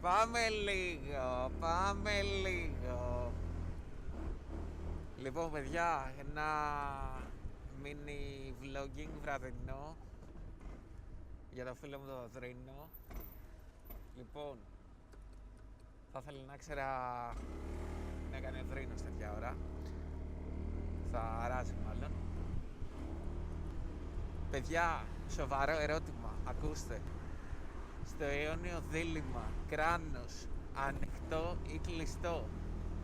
Πάμε λίγο, πάμε λίγο. Λοιπόν, παιδιά, ένα mini vlogging βραδινό για το φίλο μου το Δρίνο. Λοιπόν, θα ήθελα να ξέρα να κάνει ο Δρίνος τέτοια ώρα. Θα αράζει μάλλον. Παιδιά, σοβαρό ερώτημα, ακούστε. Στο αιώνιο δίλημμα, κράνος, ανοιχτό ή κλειστό,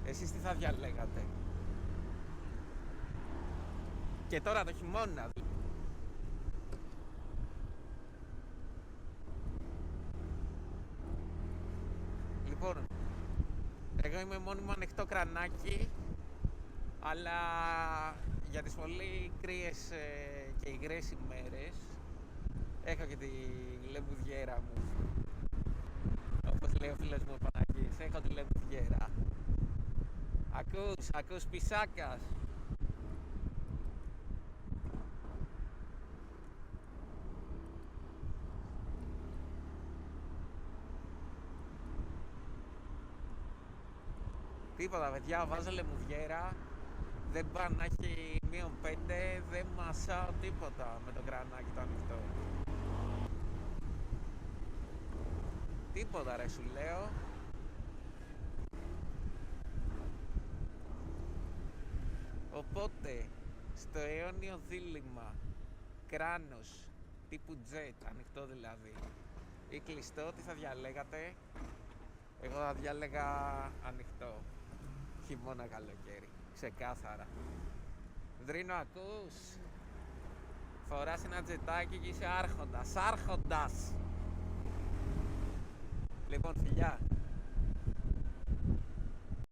εσείς τι θα διαλέγατε? Και τώρα το χειμώνα. Λοιπόν, εγώ είμαι μόνιμο ανοιχτό κρανάκι, αλλά για τις πολύ κρύες και υγρές ημέρες έχω και τη λεμουδιέρα μου. Όπως λέει ο φίλος μου ο Παναγής, έχω τη λεμουδιέρα. Ακούς πισάκας. Τίποτα παιδιά, βάζω λεμουδιέρα. Δεν πάει να έχει -5, δεν μασάω τίποτα με το κρανάκι το ανοιχτό. Τίποτα ρε σου λέω. Οπότε, στο αιώνιο δίλημμα, κράνος τύπου jet, ανοιχτό δηλαδή, ή κλειστό, τι θα διαλέγατε? Εγώ θα διάλεγα ανοιχτό. Χειμώνα καλοκαίρι, ξεκάθαρα. Δρίνο, ακούς? Φοράς ένα τζετάκι και είσαι άρχοντας. Λοιπόν, φιλιά.